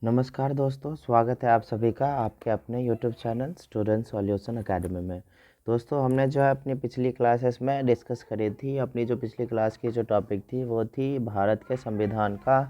नमस्कार दोस्तों, स्वागत है आप सभी का आपके अपने YouTube channel student solution academy में। दोस्तों, हमने जो है अपनी पिछली क्लासेस में डिस्कस करी थी। अपनी जो पिछली क्लास की जो टॉपिक थी वो थी भारत के संविधान का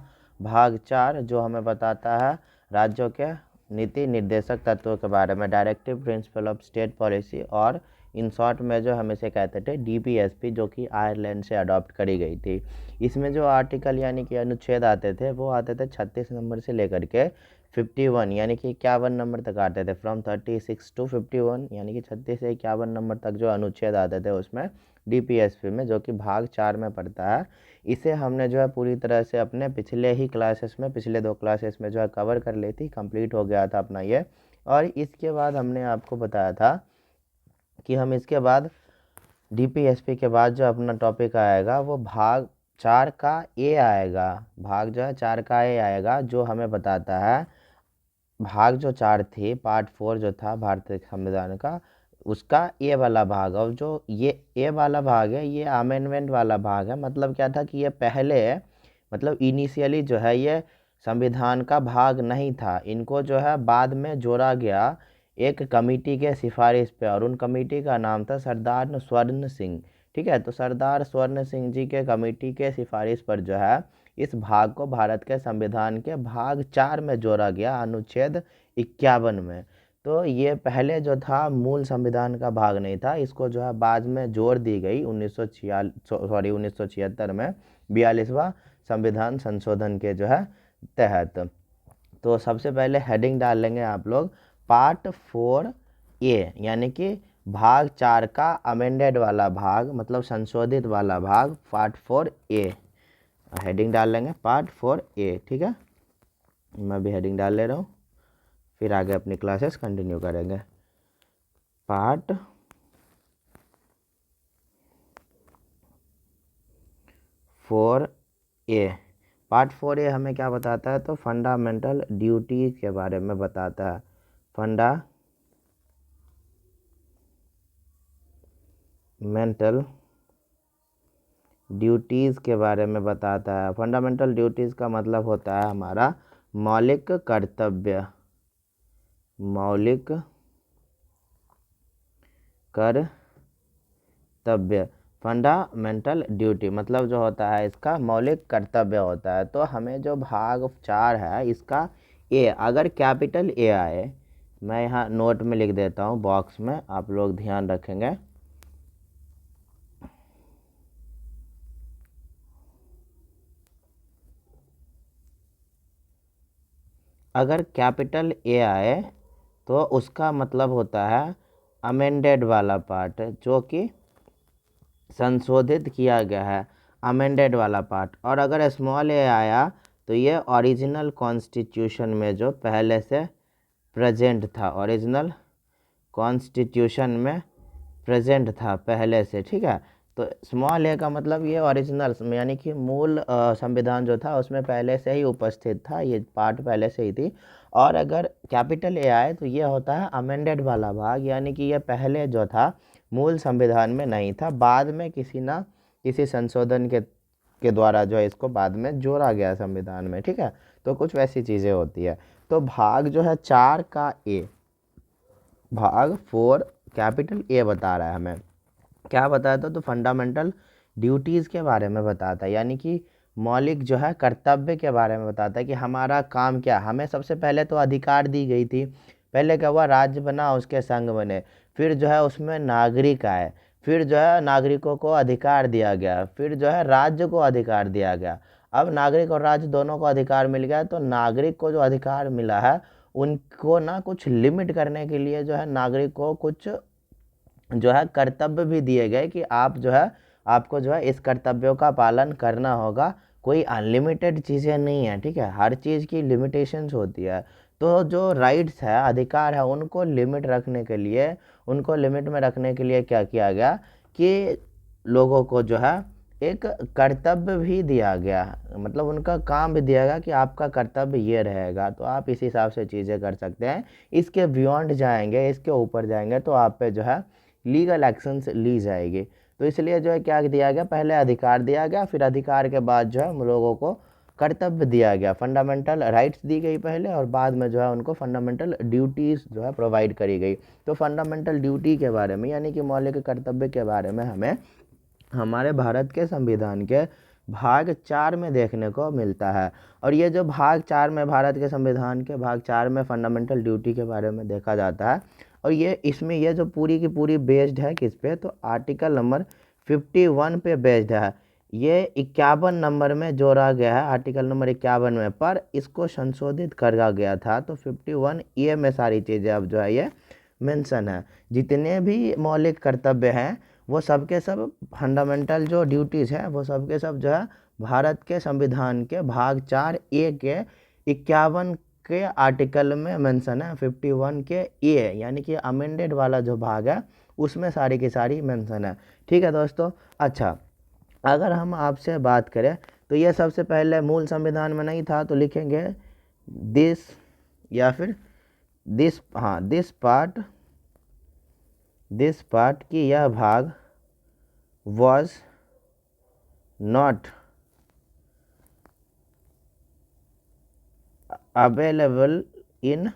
भाग 4, जो हमें बताता है राज्यों के नीति निर्देशक तत्वों के बारे में, directive principle of state policy, और इन शॉर्ट में जो हम इसे कहते थे डीपीएसपी, जो कि आयरलैंड से अडॉप्ट करी गई थी। इसमें जो आर्टिकल यानी कि अनुच्छेद आते थे वो आते थे 36 नंबर से लेकर के 51 यानी कि 51 नंबर तक आते थे। फ्रॉम 36 टू 51 यानी कि 36 से 51 नंबर तक जो अनुच्छेद आते थे उसमें डीपीएसपी में, जो कि भाग 4 में पड़ता है। इसे हमने जो है पूरी तरह से अपने पिछले ही क्लासेस में, पिछले 2 क्लासेस में जो है कवर कर ली थी, कंप्लीट हो गया था अपना ये। और इसके बाद हमने आपको बताया था कि हम इसके बाद डीपीएसपी के बाद जो अपना टॉपिक आएगा वो भाग 4 का ए आएगा। भाग जो है 4 का ए आएगा, जो हमें बताता है भाग जो 4 थी, पार्ट 4 जो था भारतीय संविधान का, उसका ए वाला भाग। और जो ये ए वाला भाग है ये अमेंडमेंट वाला भाग है। मतलब क्या था कि ये पहले, मतलब इनिशियली जो है ये संविधान का भाग नहीं था। इनको जो है बाद में जोड़ा गया एक कमेटी के सिफारिश पे, और उन कमेटी का नाम था सरदार स्वर्ण सिंह। ठीक है, तो सरदार स्वर्ण सिंह जी के कमेटी के सिफारिश पर जो है इस भाग को भारत के संविधान के भाग 4 में जोड़ा गया, अनुच्छेद 51 में। तो ये पहले जो था मूल संविधान का भाग नहीं था, इसको जो है बाद में जोड़ दी गई 1976 में 42वां संविधान संशोधन के जो है तहत। तो सबसे पहले हेडिंग डाल लेंगे आप लोग पार्ट 4 ए, यानी कि भाग 4 का अमेंडेड वाला भाग, मतलब संशोधित वाला भाग, पार्ट 4 ए। हेडिंग डाल लेंगे पार्ट 4 ए। ठीक है, मैं भी हेडिंग डाल ले रहा हूँ, फिर आगे अपनी क्लासेस कंटिन्यू करेंगे। पार्ट 4 ए। पार्ट 4 ए हमें क्या बताता है? तो फंडामेंटल ड्यूटीज के बारे में बताता है। फंडामेंटल ड्यूटीज़ के बारे में बताता है। फंडामेंटल ड्यूटीज़ का मतलब होता है हमारा मौलिक कर्तव्य। मौलिक कर्तव्य, फंडामेंटल ड्यूटी मतलब जो होता है इसका मौलिक कर्तव्य होता है। तो हमें जो भाग 4 है इसका ए, अगर कैपिटल ए आए, मैं यहाँ नोट में लिख देता हूँ बॉक्स में, आप लोग ध्यान रखेंगे। अगर कैपिटल ए आए तो उसका मतलब होता है अमेंडेड वाला पार्ट, जो कि संशोधित किया गया है, अमेंडेड वाला पार्ट। और अगर स्मॉल ए आया तो ये ओरिजिनल कॉन्स्टिट्यूशन में जो पहले से प्रेजेंट था, ओरिजिनल कॉन्स्टिट्यूशन में प्रेजेंट था पहले से। ठीक है, तो स्मॉल ए का मतलब ये ओरिजिनल यानी कि मूल संविधान जो था उसमें पहले से ही उपस्थित था, ये पार्ट पहले से ही थी। और अगर कैपिटल ए आए तो ये होता है अमेंडेड वाला भाग, यानी कि ये पहले जो था मूल संविधान में नहीं था, बाद में किसी ना किसी संशोधन के द्वारा जो है इसको बाद में जोड़ा गया संविधान में। ठीक है, तो कुछ वैसी चीज़ें होती है। तो भाग जो है 4 का ए, भाग 4 कैपिटल ए बता रहा है हमें। क्या बताया था? तो फंडामेंटल ड्यूटीज़ के बारे में बताता है, यानी कि मौलिक जो है कर्तव्य के बारे में बताता है कि हमारा काम क्या। हमें सबसे पहले तो अधिकार दी गई थी। पहले क्या हुआ? राज्य बना, उसके संघ बने, फिर जो है उसमें नागरिक आए, फिर जो है नागरिकों को अधिकार दिया गया, फिर जो है राज्य को अधिकार दिया गया। अब नागरिक और राज्य दोनों को अधिकार मिल गया, तो नागरिक को जो अधिकार मिला है उनको ना कुछ लिमिट करने के लिए जो है नागरिक को कुछ जो है कर्तव्य भी दिए गए कि आप जो है, आपको जो है इस कर्तव्यों का पालन करना होगा। कोई अनलिमिटेड चीज़ें नहीं है। ठीक है, हर चीज़ की लिमिटेशंस होती है। तो जो राइट्स है, अधिकार है, उनको लिमिट रखने के लिए, उनको लिमिट में रखने के लिए क्या किया गया कि लोगों को जो है एक कर्तव्य भी दिया गया, मतलब उनका काम भी दिया गया कि आपका कर्तव्य ये रहेगा, तो आप इस हिसाब से चीज़ें कर सकते हैं। इसके बियॉन्ड जाएंगे, इसके ऊपर जाएंगे तो आप पे जो है लीगल एक्शंस ली जाएगी। तो इसलिए जो है क्या दिया गया? पहले अधिकार दिया गया, फिर अधिकार के बाद जो है हम लोगों को कर्तव्य दिया गया, फंडामेंटल राइट्स दी गई पहले और बाद में जो है उनको फंडामेंटल ड्यूटीज़ जो है प्रोवाइड करी गई। तो फंडामेंटल ड्यूटी के बारे में यानी कि मौलिक कर्तव्य के बारे में हमें हमारे भारत के संविधान के भाग 4 में देखने को मिलता है। और ये जो भाग 4 में भारत के संविधान के भाग 4 में फंडामेंटल ड्यूटी के बारे में देखा जाता है और ये इसमें ये जो पूरी की पूरी बेस्ड है किस पे, तो आर्टिकल नंबर 51 पे बेस्ड है। ये 51 नंबर में जोड़ा गया है, आर्टिकल नंबर 51 में, पर इसको संशोधित करा गया था तो 51A में सारी चीज़ें अब जो है ये मेंशन है। जितने भी मौलिक कर्तव्य हैं वो सब के सब फंडामेंटल जो ड्यूटीज़ हैं वो सब के सब जो है भारत के संविधान के भाग 4A के 51 के आर्टिकल में मेंशन है। 51 के ए यानी कि अमेंडेड वाला जो भाग है उसमें सारी की सारी मेंशन है। ठीक है दोस्तों। अच्छा, अगर हम आपसे बात करें तो ये सबसे पहले मूल संविधान में नहीं था तो लिखेंगे दिस या फिर दिस, हाँ दिस पार्ट की यह भाग was not available in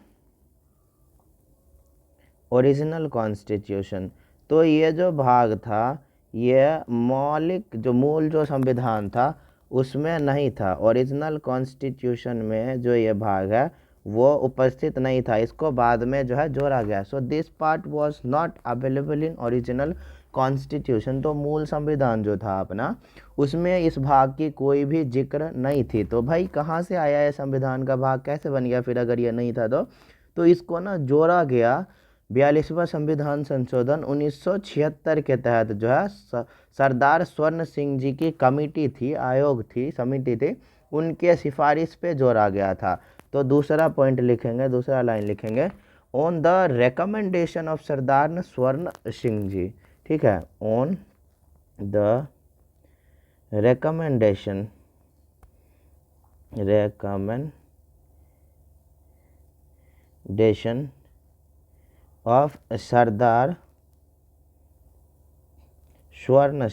original constitution. तो ये जो भाग था ये मौलिक जो मूल जो संविधान था उसमें नहीं था, ओरिजिनल कॉन्स्टिट्यूशन में जो ये भाग है वो उपस्थित नहीं था, इसको बाद में जो है जोड़ा गया। So this part was not available in original constitution. तो मूल संविधान जो था अपना उसमें इस भाग की कोई भी जिक्र नहीं थी। तो भाई कहाँ से आया है संविधान का भाग, कैसे बन गया फिर अगर ये नहीं था तो इसको ना जोड़ा गया 42वां संविधान संशोधन 1976 के तहत जो है सरदार स्वर्ण सिंह जी की कमेटी थी, आयोग थी, समिति थी, उनके सिफारिश पे जोड़ा गया था। तो दूसरा पॉइंट लिखेंगे, दूसरा लाइन लिखेंगे, ऑन द रिकमेंडेशन ऑफ सरदार स्वर्ण सिंह जी। ठीक है, ऑन द रिकमेंडेशन ऑफ सरदार स्वर्ण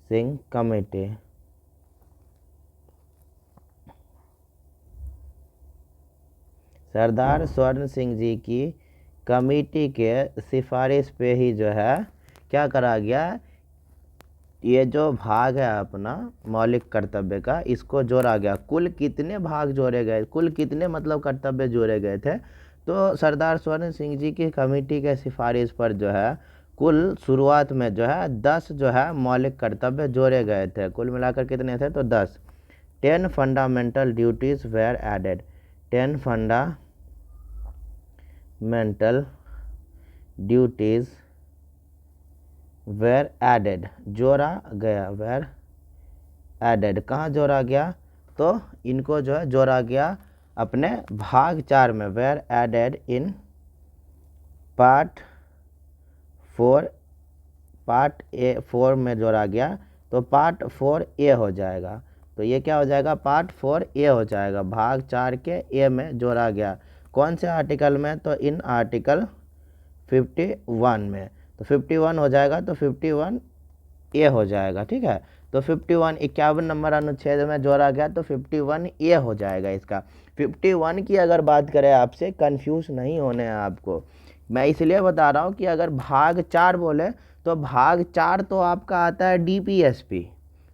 सिंह कमेटी। सरदार स्वर्ण सिंह जी की कमेटी के सिफारिश पे ही जो है क्या करा गया, ये जो भाग है अपना मौलिक कर्तव्य का इसको जोड़ा गया। कुल कितने भाग जोड़े गए, कुल कितने मतलब कर्तव्य जोड़े गए थे, तो सरदार स्वर्ण सिंह जी की कमेटी के सिफारिश पर जो है कुल शुरुआत में जो है 10 जो है मौलिक कर्तव्य जोड़े गए थे। कुल मिलाकर कितने थे, तो 10। 10 fundamental duties were added, 10 fundamental duties were added, जोड़ा गया, वेर एडेड, कहाँ जोड़ा गया, तो इनको जो है जोड़ा गया अपने भाग 4 में, वेर एडेड इन पार्ट 4 में जोड़ा गया। तो पार्ट 4A हो जाएगा, तो ये क्या हो जाएगा, पार्ट 4A हो जाएगा, भाग 4 के ए में जोड़ा गया। कौन से आर्टिकल में, तो इन आर्टिकल 51 में, तो 51 हो जाएगा, तो 51A हो जाएगा। ठीक है, तो 51 51 नंबर अनुच्छेद में जोड़ा गया तो 51A हो जाएगा इसका। 51 की अगर बात करें आपसे, कंफ्यूज नहीं होने हैं आपको, मैं इसलिए बता रहा हूँ कि अगर भाग 4 बोले तो भाग 4 तो आपका आता है DPSP,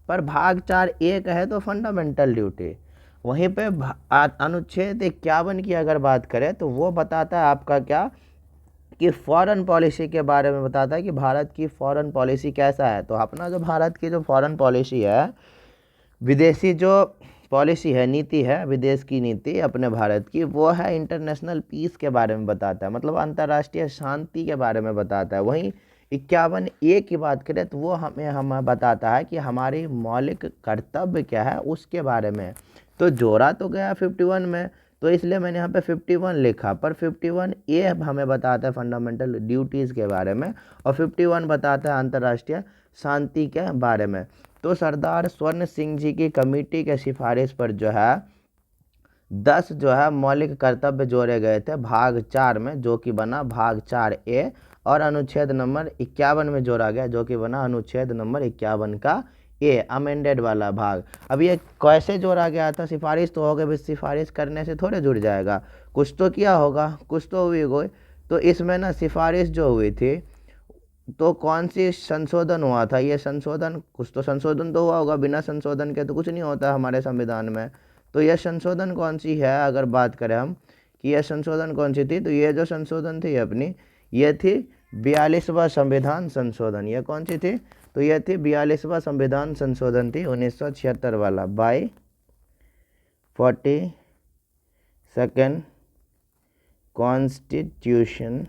पर भाग 4A है तो फंडामेंटल ड्यूटी। वहीं पे अनुच्छेद 51 की अगर बात करें तो वो बताता है आपका क्या, कि फॉरेन पॉलिसी के बारे में बताता है कि भारत की फॉरेन पॉलिसी कैसा है। तो अपना जो भारत की जो फॉरेन पॉलिसी है, विदेशी जो पॉलिसी है, नीति है, विदेश की नीति अपने भारत की, वो है इंटरनेशनल पीस के बारे में बताता है, मतलब अंतर्राष्ट्रीय शांति के बारे में बताता है। वहीं 51A की बात करें तो वो हमें बताता है कि हमारी मौलिक कर्तव्य क्या है उसके बारे में। तो जोड़ा तो गया 51 में, तो इसलिए मैंने यहाँ पे 51 लिखा, पर 51A हमें बताता है फंडामेंटल ड्यूटीज़ के बारे में और 51 बताता है अंतर्राष्ट्रीय शांति के बारे में। तो सरदार स्वर्ण सिंह जी की कमेटी के सिफारिश पर जो है 10 जो है मौलिक कर्तव्य जोड़े गए थे भाग 4 में, जो कि बना भाग 4A, और अनुच्छेद नंबर 51 में जोड़ा गया जो कि बना अनुच्छेद नंबर 51 का ए अमेंडेड वाला भाग। अब ये कैसे जोड़ा गया था? सिफारिश तो हो गई, सिफारिश करने से थोड़े जुड़ जाएगा, कुछ तो किया होगा, कुछ तो हुई होगी। तो इसमें ना सिफारिश जो हुई थी तो कौन सी संशोधन हुआ था? ये संशोधन, कुछ तो संशोधन तो हुआ होगा, बिना संशोधन के तो कुछ नहीं होता हमारे संविधान में। तो यह संशोधन कौन सी है? अगर बात करें हम कि यह संशोधन कौन सी थी, तो ये जो संशोधन थी अपनी, ये थी 42वां संविधान संशोधन। ये कौन सी थी? तो यह थी 42वां संविधान संशोधन थी 1976 वाला, बाय 42nd कॉन्स्टिट्यूशनल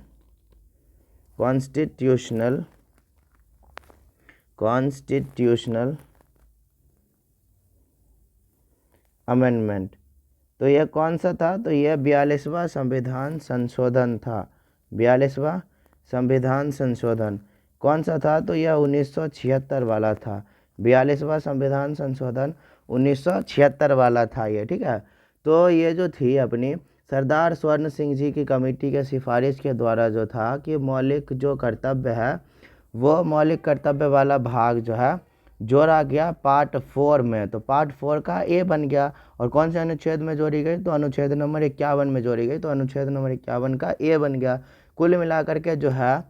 अमेंडमेंट। तो यह कौन सा था? तो यह 42वां संविधान संशोधन था। 42वां संविधान संशोधन कौन सा था? तो यह 1976 वाला था। 42वां संविधान संशोधन 1976 वाला था ये, ठीक है। तो ये जो थी अपनी सरदार स्वर्ण सिंह जी की कमेटी के सिफारिश के द्वारा जो था कि मौलिक जो कर्तव्य है, वो मौलिक कर्तव्य वाला भाग जो है जोड़ा गया पार्ट 4 में। तो पार्ट 4 का ए बन गया। और कौन से अनुच्छेद में जोड़ी गई? तो अनुच्छेद नंबर 51 में जोड़ी गई। तो अनुच्छेद नंबर 51 का ए बन गया। कुल मिलाकर के जो है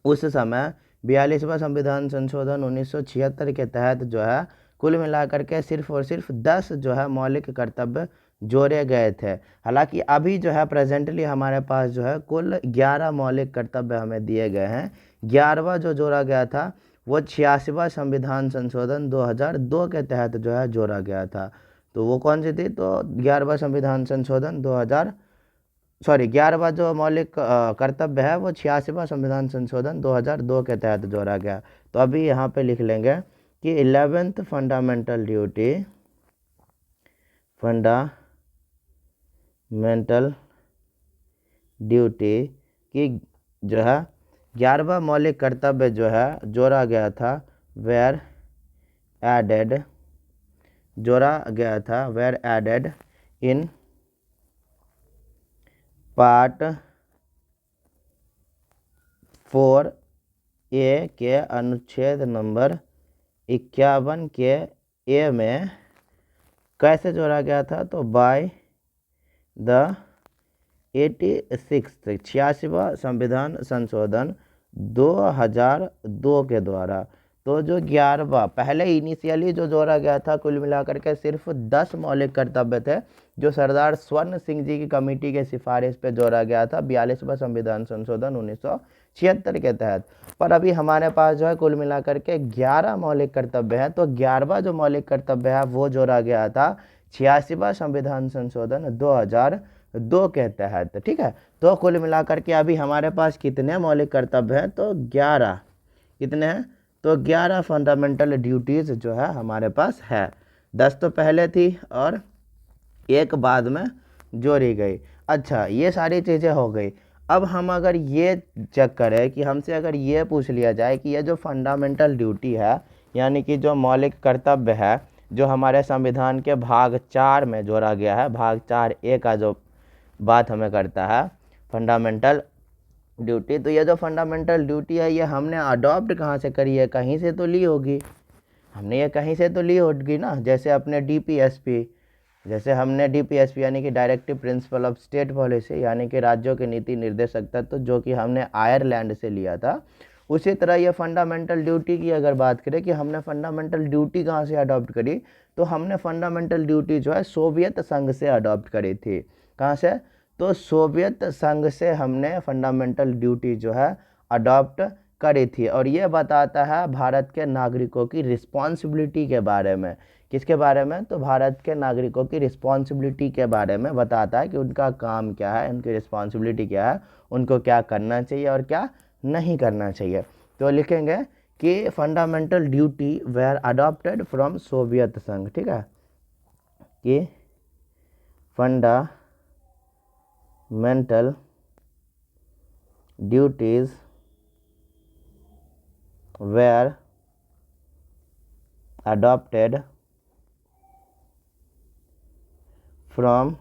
उस समय 42वां संविधान संशोधन 1976 के तहत जो है कुल मिलाकर के सिर्फ और सिर्फ 10 जो है मौलिक कर्तव्य जोड़े गए थे। हालांकि अभी जो है प्रेजेंटली हमारे पास जो है कुल 11 मौलिक कर्तव्य हमें दिए गए हैं। 11वां जो जोड़ा गया था वो 86वां संविधान संशोधन 2002 के तहत जो है जोड़ा गया था। तो वो कौन सी थी? तो 11वां संविधान संशोधन 11वां जो मौलिक कर्तव्य है वो 86वां संविधान संशोधन 2002 के तहत जोड़ा गया। तो अभी यहाँ पे लिख लेंगे कि 11th फंडामेंटल ड्यूटी की जो है 11वां मौलिक कर्तव्य जो है जोड़ा गया था, where added in part 4A के अनुच्छेद नंबर 51 के ए में। कैसे जोड़ा गया था? तो बाय द 86वां संविधान संशोधन 2002 के द्वारा। तो जो 11वां पहले इनिशियली जो जोड़ा गया था कुल मिलाकर के सिर्फ 10 मौलिक कर्तव्य थे, जो सरदार स्वर्ण सिंह जी की कमेटी के सिफारिश पे जोड़ा गया था 42वां संविधान संशोधन 1976 के तहत। पर अभी हमारे पास जो है कुल मिलाकर के 11 मौलिक कर्तव्य हैं। तो 11वां जो मौलिक कर्तव्य है वो जोड़ा गया था 86वां संविधान संशोधन 2002 के तहत, ठीक है। तो कुल मिलाकर के अभी हमारे पास कितने मौलिक कर्तव्य हैं? तो 11। कितने हैं? तो 11 फंडामेंटल ड्यूटीज़ जो है हमारे पास है। 10 तो पहले थी और एक बाद में जोड़ी गई। अच्छा, ये सारी चीज़ें हो गई। अब हम अगर ये चेक करें कि हमसे अगर ये पूछ लिया जाए कि ये जो फंडामेंटल ड्यूटी है, यानी कि जो मौलिक कर्तव्य है जो हमारे संविधान के भाग 4 में जोड़ा गया है, भाग 4A का जो बात हमें करता है फंडामेंटल ड्यूटी, तो ये जो फंडामेंटल ड्यूटी है ये हमने अडॉप्ट कहाँ से करी है? कहीं से तो ली होगी, हमने ये कहीं से तो ली होगी ना। जैसे अपने DPSP, जैसे हमने DPSP यानी कि directive principle of state policy, यानी कि राज्यों के नीति निर्देशक तत्व, जो कि हमने आयरलैंड से लिया था। उसी तरह ये फंडामेंटल ड्यूटी की अगर बात करें कि हमने फंडामेंटल ड्यूटी कहाँ से अडॉप्ट करी, तो हमने फंडामेंटल ड्यूटी जो है सोवियत संघ से अडॉप्ट करी थी। कहाँ से? तो सोवियत संघ से हमने फंडामेंटल ड्यूटी जो है अडॉप्ट करी थी। और ये बताता है भारत के नागरिकों की रिस्पॉन्सिबिलिटी के बारे में। किसके बारे में? तो भारत के नागरिकों की रिस्पॉन्सिबिलिटी के बारे में बताता है कि उनका काम क्या है, उनकी रिस्पॉन्सिबिलिटी क्या है, उनको क्या करना चाहिए और क्या नहीं करना चाहिए। तो लिखेंगे कि fundamental duty were adopted from Soviet संघ, ठीक है, कि fundamental duties were adopted from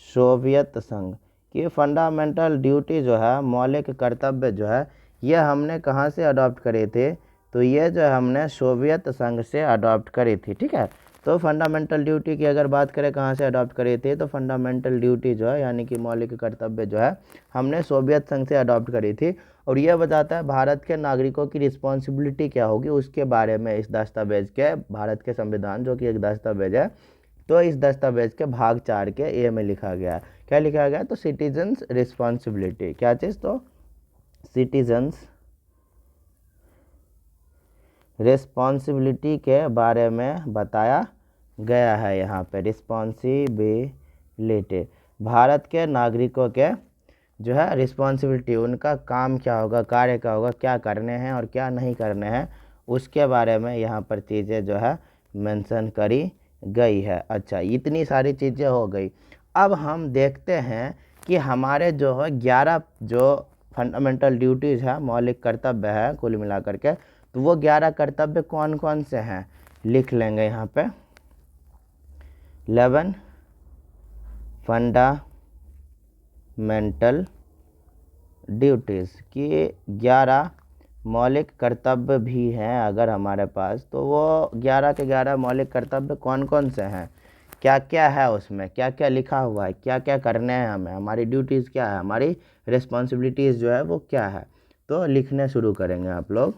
Soviet संघ, कि फंडामेंटल ड्यूटी जो है, मौलिक कर्तव्य जो है, ये हमने कहाँ से अडॉप्ट करे थे? तो ये जो हमने सोवियत संघ से अडॉप्ट करी थी, ठीक है। तो फंडामेंटल ड्यूटी की अगर बात करें कहाँ से अडॉप्ट करी थी, तो फंडामेंटल ड्यूटी जो है यानी कि मौलिक कर्तव्य जो है हमने सोवियत संघ से अडॉप्ट करी थी। और यह बताता है भारत के नागरिकों की रिस्पॉन्सिबिलिटी क्या होगी उसके बारे में इस दस्तावेज के, भारत के संविधान जो कि एक दस्तावेज है, तो इस दस्तावेज के भाग 4 के ए में लिखा गया है। क्या लिखा गया है, तो सिटीजन्स रिस्पॉन्सिबिलिटी, क्या चीज़, तो सिटीजन्स रिस्पॉन्सिबिलिटी के बारे में बताया गया है यहाँ पे। रिस्पॉन्सिबिलिटी, भारत के नागरिकों के जो है रिस्पॉन्सिबिलिटी, उनका काम क्या होगा, कार्य क्या होगा, क्या करने हैं और क्या नहीं करने हैं, उसके बारे में यहाँ पर चीज़ें जो है मेंशन करी गई है। अच्छा, इतनी सारी चीज़ें हो गई। अब हम देखते हैं कि हमारे जो है 11 जो फंडामेंटल ड्यूटीज़ है, मौलिक कर्तव्य है कुल मिलाकर के, तो वो 11 कर्तव्य कौन कौन से हैं लिख लेंगे यहाँ पे। 11 फंडामेंटल ड्यूटीज़ की 11 मौलिक कर्तव्य भी हैं अगर हमारे पास, तो वो 11 के 11 मौलिक कर्तव्य कौन कौन से हैं, क्या क्या है उसमें, क्या क्या लिखा हुआ है, क्या क्या करने हैं हमें, हमारी ड्यूटीज़ क्या है, हमारी रिस्पॉन्सिबिलिटीज़ जो है वो क्या है, तो लिखने शुरू करेंगे आप लोग।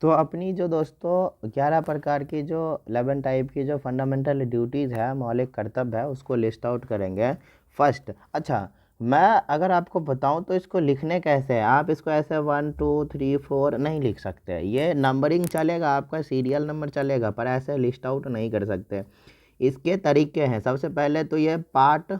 तो अपनी जो दोस्तों 11 प्रकार की जो 11 टाइप की जो फंडामेंटल ड्यूटीज़ है, मौलिक कर्तव्य है, उसको लिस्ट आउट करेंगे फर्स्ट। अच्छा, मैं अगर आपको बताऊं तो इसको लिखने कैसे है, आप इसको ऐसे 1 2 3 4 नहीं लिख सकते, ये नंबरिंग चलेगा, आपका सीरियल नंबर चलेगा, पर ऐसे लिस्ट आउट नहीं कर सकते। इसके तरीके हैं, सबसे पहले तो ये पार्ट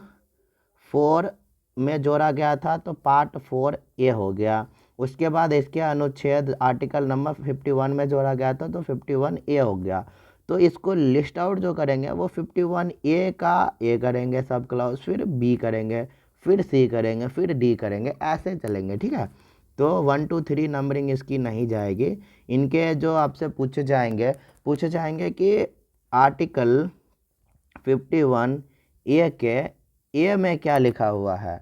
4 में जोड़ा गया था, तो पार्ट 4A हो गया। उसके बाद इसके अनुच्छेद आर्टिकल नंबर 51 में जोड़ा गया था, तो 51A हो गया। तो इसको लिस्ट आउट जो करेंगे वो 51A का A करेंगे सब क्लॉज, फिर B करेंगे, फिर C करेंगे, फिर D करेंगे, ऐसे चलेंगे, ठीक है। तो 1 2 3 नंबरिंग इसकी नहीं जाएगी। इनके जो आपसे पूछे जाएंगे कि आर्टिकल 51A के ए में क्या लिखा हुआ है,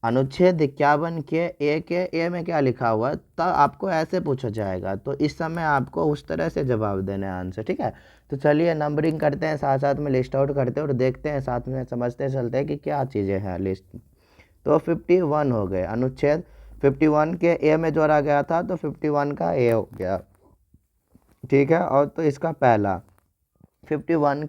अनुच्छेद 51 के ए में क्या लिखा हुआ है, तब आपको ऐसे पूछा जाएगा। तो इस समय आपको उस तरह से जवाब देना है आंसर, ठीक है। तो चलिए नंबरिंग करते हैं, साथ साथ में लिस्ट आउट करते हैं और देखते हैं, साथ में समझते चलते हैं कि क्या चीज़ें हैं लिस्ट। तो 51 हो गए, अनुच्छेद 51 के ए में जोड़ा गया था, तो 51 का ए हो गया, ठीक है। और तो इसका पहला 51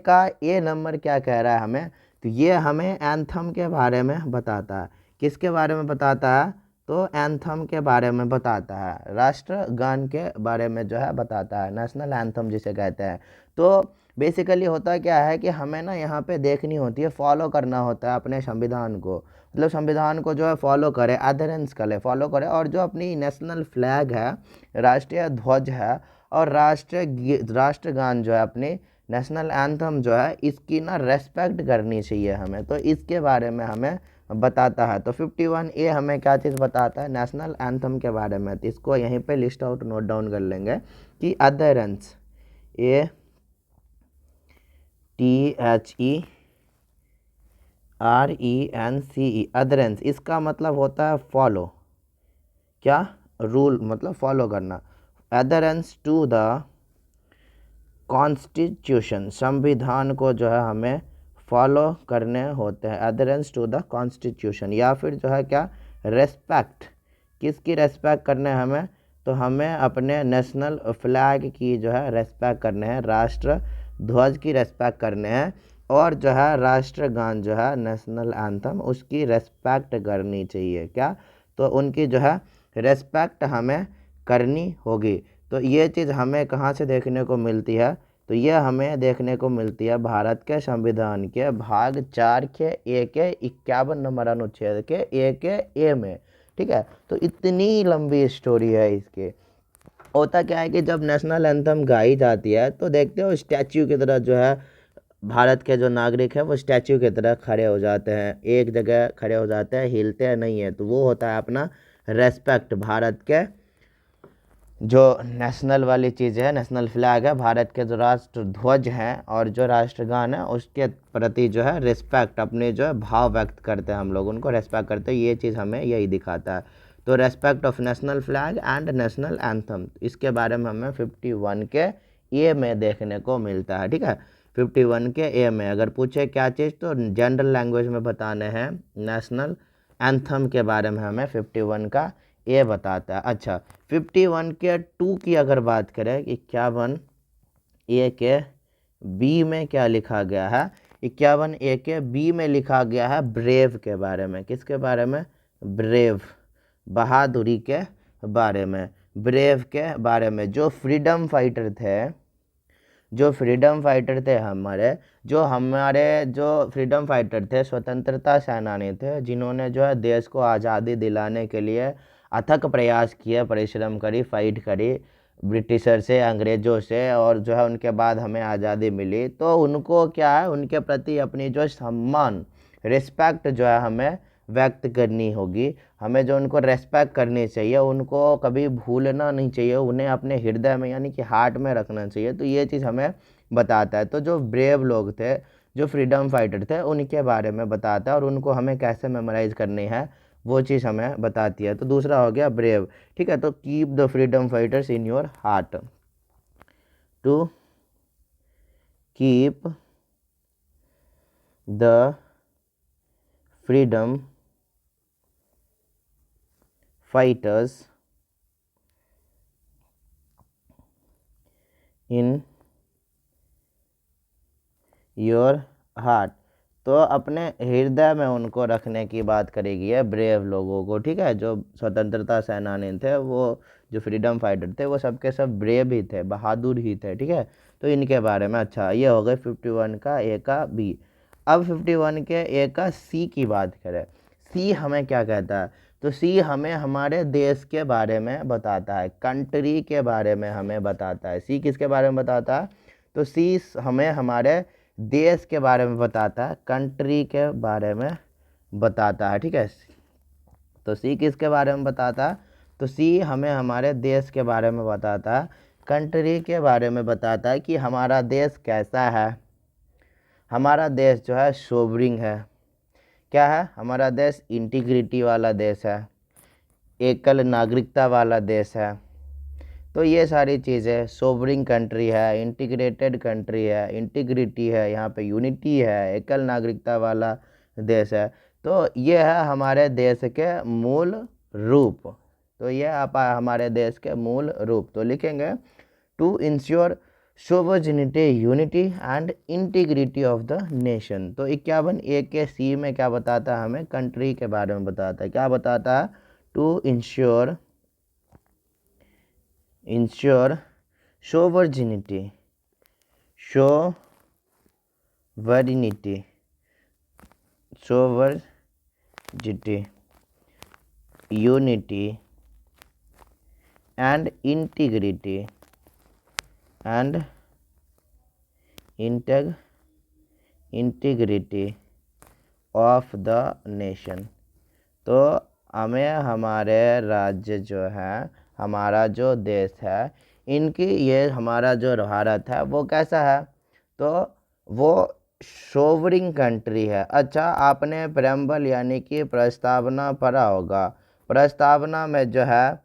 का ए नंबर क्या कह रहा है हमें, तो ये हमें एंथम के बारे में बताता है। किसके बारे में बताता है, तो एंथम के बारे में बताता है, राष्ट्रगान के बारे में जो है बताता है, नेशनल एंथम जिसे कहते हैं। तो बेसिकली होता क्या है कि हमें ना यहाँ पे देखनी होती है, फॉलो करना होता है अपने संविधान को, मतलब संविधान को जो है फॉलो करे, अधेरेंस करे, फॉलो करे, और जो अपनी नेशनल फ्लैग है, राष्ट्रीय ध्वज है, और राष्ट्रगान जो है अपनी नेशनल एंथम जो है, इसकी ना रेस्पेक्ट करनी चाहिए हमें, तो इसके बारे में हमें बताता है। तो 51A हमें क्या चीज़ बताता है, नेशनल एंथम के बारे में। तो इसको यहीं पे लिस्ट आउट नोट डाउन कर लेंगे कि अधेरेंस, ATHERENCE, अधेरेंस, इसका मतलब होता है फॉलो, क्या, रूल मतलब फॉलो करना, अधेरेंस टू द कॉन्स्टिट्यूशन, संविधान को जो है हमें फॉलो करने होते हैं, अधेरेंस टू द कॉन्स्टिट्यूशन। या फिर जो है क्या, रेस्पेक्ट, किसकी रेस्पेक्ट करने हमें, तो हमें अपने नेशनल फ्लैग की जो है रेस्पेक्ट करने हैं, राष्ट्र ध्वज की रेस्पेक्ट करने हैं, और जो है राष्ट्रगान जो है नेशनल एंथम, उसकी रेस्पेक्ट करनी चाहिए, क्या, तो उनकी जो है रेस्पेक्ट हमें करनी होगी। तो ये चीज़ हमें कहाँ से देखने को मिलती है, तो ये हमें देखने को मिलती है भारत के संविधान के भाग 4 के ए के 51 नंबर अनुच्छेद के ए में, ठीक है। तो इतनी लंबी स्टोरी है इसकी। होता क्या है कि जब नेशनल एंथम गाई जाती है तो देखते हो स्टैच्यू की तरह जो है भारत के जो नागरिक है वो स्टैच्यू की तरह खड़े हो जाते हैं, एक जगह खड़े हो जाते हैं, हिलते नहीं है। तो वो होता है अपना रेस्पेक्ट, भारत के जो नेशनल वाली चीज़ है, नेशनल फ्लैग है, भारत के जो राष्ट्र ध्वज हैं और जो राष्ट्रगान है, उसके प्रति जो है रिस्पेक्ट, अपने जो है भाव व्यक्त करते हैं हम लोग, उनको रेस्पेक्ट करते हैं, ये चीज़ हमें यही दिखाता है। तो respect of national flag and national anthem, इसके बारे में हमें 51 के ए में देखने को मिलता है। ठीक है, 51 के ए में अगर पूछे क्या चीज़ तो जनरल लैंग्वेज में बताने हैं, नेशनल एंथम के बारे में हमें 51 का ए बताता है। अच्छा, 51 के 2 की अगर बात करें, 51 ए के बी में क्या लिखा गया है, 51 ए के बी में लिखा गया है ब्रेव के बारे में। किसके बारे में? ब्रेव, बहादुरी के बारे में, ब्रेव के बारे में। जो फ्रीडम फाइटर थे, जो फ्रीडम फाइटर थे हमारे जो फ्रीडम फाइटर थे, स्वतंत्रता सेनानी थे, जिन्होंने जो है देश को आज़ादी दिलाने के लिए अथक प्रयास किए, परिश्रम करी, फाइट करी ब्रिटिशर से, अंग्रेज़ों से, और जो है उनके बाद हमें आज़ादी मिली। तो उनको क्या है, उनके प्रति अपनी जो सम्मान, रिस्पेक्ट जो है हमें व्यक्त करनी होगी। हमें जो उनको रेस्पेक्ट करनी चाहिए, उनको कभी भूलना नहीं चाहिए, उन्हें अपने हृदय में यानी कि हार्ट में रखना चाहिए। तो ये चीज़ हमें बताता है। तो जो ब्रेव लोग थे, जो फ्रीडम फाइटर थे, उनके बारे में बताता है, और उनको हमें कैसे मेमोराइज करनी है वो चीज़ हमें बताती है। तो दूसरा हो गया ब्रेव। ठीक है, तो keep the freedom fighters in your heart, to keep the freedom fighters in your heart, तो अपने हृदय में उनको रखने की बात करेगी है ब्रेव लोगों को। ठीक है, जो स्वतंत्रता सेनानी थे, वो जो फ्रीडम फाइटर थे, वो सबके सब ब्रेव ही थे, बहादुर ही थे। ठीक है, तो इनके बारे में। अच्छा, ये हो गए 51 का ए का बी। अब 51 के ए का सी की बात करें। सी हमें क्या कहता है, तो सी हमें हमारे देश के बारे में बताता है, कंट्री के बारे में हमें बताता है। सी किसके बारे में बताता है, तो सी हमें हमारे देश के बारे में बताता है, कंट्री के बारे में बताता है। ठीक है, तो सी किसके बारे में बताता है, तो सी हमें हमारे देश के बारे में बताता है, कंट्री के बारे में बताता है कि हमारा देश कैसा है। हमारा देश जो है सोवरिंग है। क्या है हमारा देश? इंटीग्रिटी वाला देश है, एकल नागरिकता वाला देश है। तो ये सारी चीज़ें, सोवरिंग कंट्री है, इंटीग्रेटेड कंट्री है, इंटीग्रिटी है, यहाँ पे यूनिटी है, एकल नागरिकता वाला देश है। तो ये है हमारे देश के मूल रूप। तो ये आप हमारे देश के मूल रूप। तो लिखेंगे to ensure sovereignty, unity and integrity of the nation. तो 51 ए के सी में क्या बताता है, हमें कंट्री के बारे में बताता है। क्या बताता है? To ensure sovereignty, unity and integrity of the nation। तो हमें हमारे राज्य जो है, हमारा जो देश है, इनकी, ये हमारा जो भारत है वो कैसा है, तो वो सोवरिंग कंट्री है। अच्छा, आपने प्रेम्बल यानी कि प्रस्तावना पढ़ा होगा। प्रस्तावना में जो है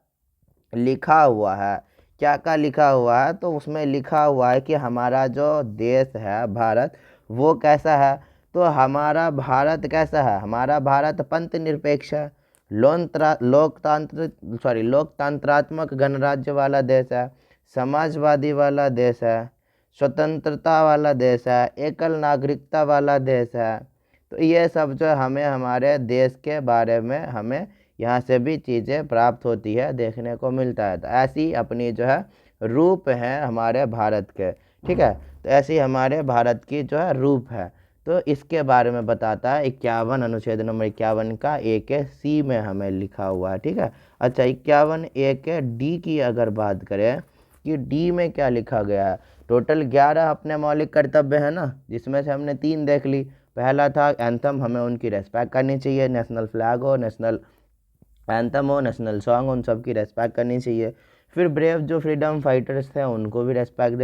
लिखा हुआ है, क्या क्या लिखा हुआ है, तो उसमें लिखा हुआ है कि हमारा जो देश है भारत, वो कैसा है। तो हमारा भारत कैसा है? हमारा भारत पंथ निरपेक्ष है, लोकतांत्रात्मक गणराज्य वाला देश है, समाजवादी वाला देश है, स्वतंत्रता वाला देश है, एकल नागरिकता वाला देश है। तो ये सब जो हमें हमारे देश के बारे में हमें यहाँ से भी चीज़ें प्राप्त होती है, देखने को मिलता है। तो ऐसी अपनी जो है रूप है हमारे भारत के। ठीक है, तो ऐसी हमारे भारत की जो है रूप है। तो इसके बारे में बताता है 51, अनुच्छेद नंबर 51 का ए के सी में हमें लिखा हुआ है। ठीक है, अच्छा 51 ए के डी की अगर बात करें कि डी में क्या लिखा गया है, टोटल 11 अपने मौलिक कर्तव्य है ना, जिसमें से हमने 3 देख ली। पहला था एंथम, हमें उनकी रेस्पेक्ट करनी चाहिए, नेशनल फ्लैग हो, नेशनल एंथम हो, नेशनल सॉन्ग, उन सब की रेस्पेक्ट करनी चाहिए। फिर ब्रेव जो फ्रीडम फाइटर्स थे उनको भी रेस्पेक्ट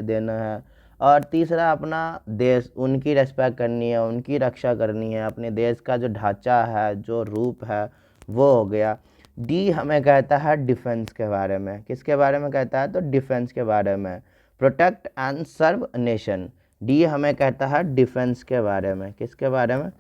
देना है। और तीसरा अपना देश, उनकी रेस्पेक्ट करनी है, उनकी रक्षा करनी है, अपने देश का जो ढांचा है, जो रूप है, वो हो गया। डी हमें कहता है डिफेंस के बारे में। किसके बारे में कहता है? तो डिफेंस के बारे में। Protect and serve nation. D हमें कहता है डिफेंस के बारे में। किसके बारे में?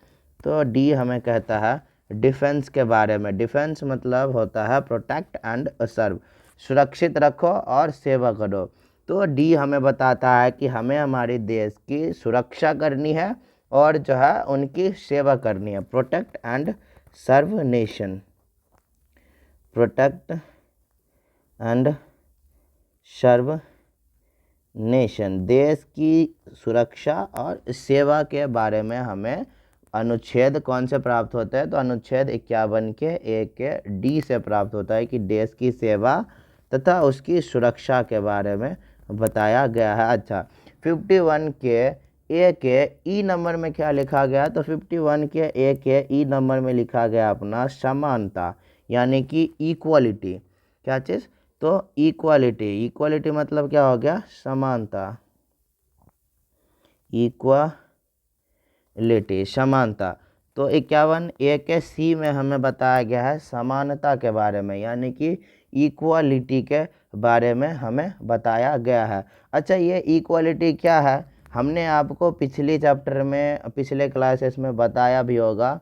तो डी हमें कहता है डिफेंस के बारे में। डिफेंस मतलब होता है प्रोटेक्ट एंड सर्व, सुरक्षित रखो और सेवा करो। तो डी हमें बताता है कि हमें हमारे देश की सुरक्षा करनी है और जो है उनकी सेवा करनी है। Protect and serve nation. Protect and serve nation, देश की सुरक्षा और सेवा के बारे में हमें अनुच्छेद कौन से प्राप्त होता है? तो अनुच्छेद 51 के ए के डी से प्राप्त होता है कि देश की सेवा तथा उसकी सुरक्षा के बारे में बताया गया है। अच्छा, 51 के ए के ई नंबर में क्या लिखा गया? तो 51 के ए के ई नंबर में लिखा गया अपना समानता, यानी कि इक्वालिटी। क्या चीज़? तो इक्वालिटी। इक्वालिटी मतलब क्या हो गया? समानता। इक्वालिटी, समानता। तो 51 ए के सी में हमें बताया गया है समानता के बारे में, यानी कि इक्वालिटी के बारे में हमें बताया गया है। अच्छा, ये इक्वालिटी क्या है? हमने आपको पिछली चैप्टर में, पिछले क्लासेस में बताया भी होगा।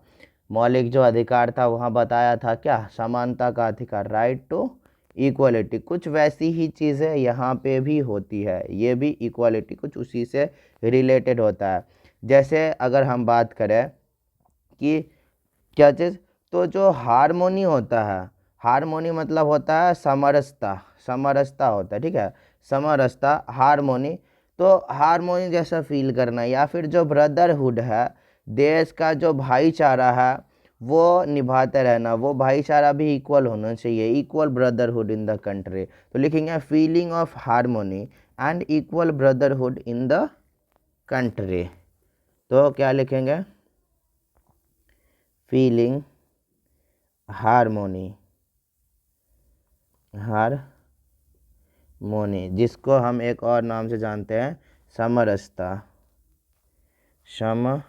मौलिक जो अधिकार था वहाँ बताया था क्या? समानता का अधिकार, राइट टू इक्वालिटी। कुछ वैसी ही चीज़ें यहाँ पे भी होती है, ये भी इक्वालिटी कुछ उसी से रिलेटेड होता है। जैसे अगर हम बात करें कि क्या चीज़, तो जो हारमोनी होता है, हारमोनी मतलब होता है समरसता, समरसता होता है, ठीक है, समरसता, हारमोनी। तो हारमोनी जैसा फील करना, या फिर जो ब्रदरहुड है, देश का जो भाईचारा है वो निभाते रहना, वो भाईचारा भी इक्वल होना चाहिए, equal brotherhood in the country. तो लिखेंगे feeling of harmony and equal brotherhood in the country. तो क्या लिखेंगे? फीलिंग हारमोनी, हारमोनी, जिसको हम एक और नाम से जानते हैं समरसता, समरसता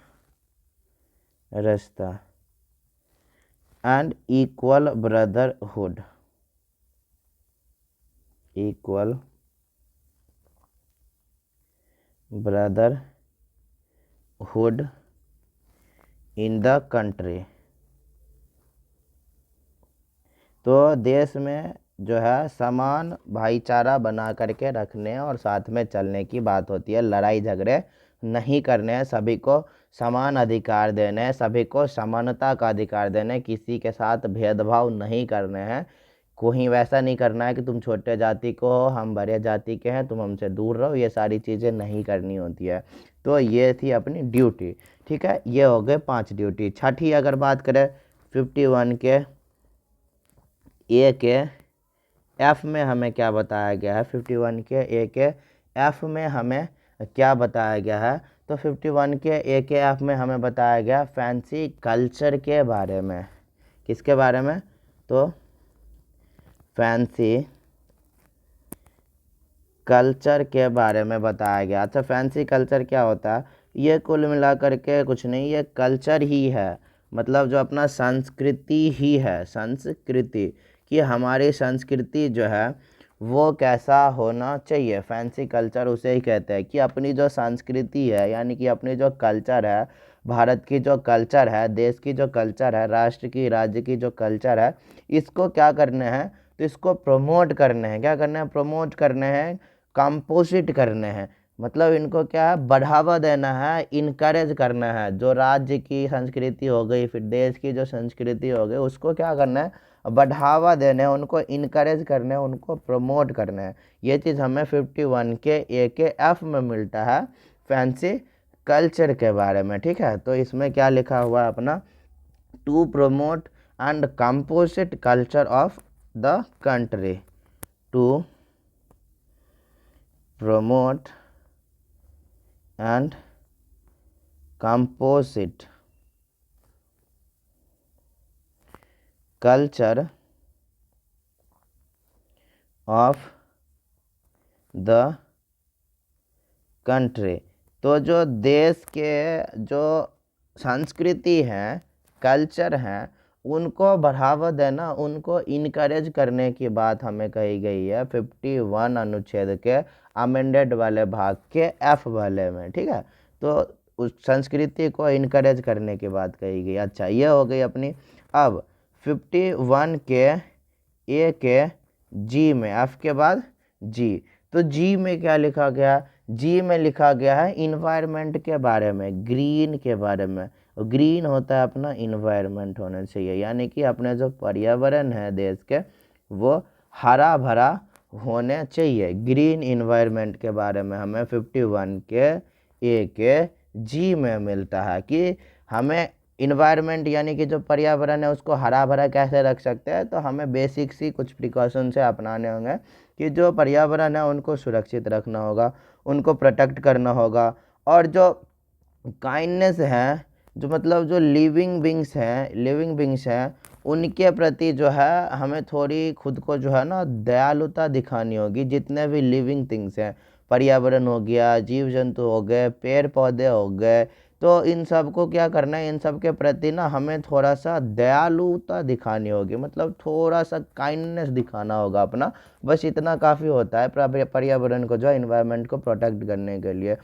and equal brotherhood, equal brotherhood in the country. तो देश में जो है समान भाईचारा बना करके रखने और साथ में चलने की बात होती है। लड़ाई झगड़े नहीं करने हैं, सभी को समान अधिकार देने हैं, सभी को समानता का अधिकार देने, किसी के साथ भेदभाव नहीं करने हैं। कोई वैसा नहीं करना है कि तुम छोटे जाति को हो, हम बड़े जाति के हैं, तुम हमसे दूर रहो, ये सारी चीज़ें नहीं करनी होती है। तो ये थी अपनी ड्यूटी, ठीक है। ये हो गए 5 ड्यूटी। छठी अगर बात करें 51 के ए के एफ में हमें क्या बताया गया है? 51 के ए के एफ में हमें क्या बताया गया है? तो 51 के ए के एफ में हमें बताया गया फैंसी कल्चर के बारे में। किसके बारे में? तो फैंसी कल्चर के बारे में बताया गया। अच्छा, फैंसी कल्चर क्या होता है? ये कुल मिला करके कुछ नहीं, ये कल्चर ही है, मतलब जो अपना संस्कृति ही है, संस्कृति, कि हमारी संस्कृति जो है वो कैसा होना चाहिए। फैंसी कल्चर उसे ही कहते हैं कि अपनी जो संस्कृति है, यानी कि अपनी जो कल्चर है, भारत की जो कल्चर है, देश की जो कल्चर है, राष्ट्र की, राज्य की जो कल्चर है, इसको क्या करने हैं? तो इसको प्रमोट करने हैं। क्या करने हैं? प्रमोट करने हैं, कंपोजिट करने हैं, मतलब इनको क्या है? बढ़ावा देना है, इनकरेज करना है। जो राज्य की संस्कृति हो गई, फिर देश की जो संस्कृति हो गई, उसको क्या करना है? बढ़ावा देना है, उनको इनकरेज करना है, उनको प्रमोट करना है। ये चीज़ हमें 51 के ए के एफ में मिलता है फैंसी कल्चर के बारे में, ठीक है। तो इसमें क्या लिखा हुआ है अपना? To promote and composite culture of the country, to promote and composite culture of the country। तो जो देश के जो संस्कृति हैं, कल्चर हैं, उनको बढ़ावा देना, उनको इनकरेज करने की बात हमें कही गई है 51 अनुच्छेद के अमेंडेड वाले भाग के एफ वाले में, ठीक है। तो उस संस्कृति को इनकरेज करने की बात कही गई। अच्छा, ये हो गई अपनी। अब 51 के ए के जी में, एफ के बाद जी, तो जी में क्या लिखा गया? जी में लिखा गया है इन्वायरमेंट के बारे में, ग्रीन के बारे में। ग्रीन होता है अपना इन्वायरमेंट होना चाहिए, यानी कि अपने जो पर्यावरण है देश के वो हरा भरा होने चाहिए। ग्रीन इन्वायरमेंट के बारे में हमें 51 के ए के जी में मिलता है कि हमें इन्वायरमेंट यानी कि जो पर्यावरण है उसको हरा भरा कैसे रख सकते हैं। तो हमें बेसिक सी कुछ प्रिकॉशन से अपनाने होंगे कि जो पर्यावरण है उनको सुरक्षित रखना होगा, उनको प्रोटेक्ट करना होगा। और जो काइंडनेस है, जो मतलब जो लिविंग बींग्स हैं उनके प्रति जो है हमें थोड़ी खुद को जो है ना दयालुता दिखानी होगी। जितने भी लिविंग थिंग्स हैं, पर्यावरण हो गया, जीव जंतु हो गए, पेड़ पौधे हो गए, तो इन सब को क्या करना है, इन सब के प्रति ना हमें थोड़ा सा दयालुता दिखानी होगी, मतलब थोड़ा सा काइंडनेस दिखाना होगा अपना। बस इतना काफ़ी होता है पर्यावरण को, जो इन्वायरमेंट को प्रोटेक्ट करने के लिए।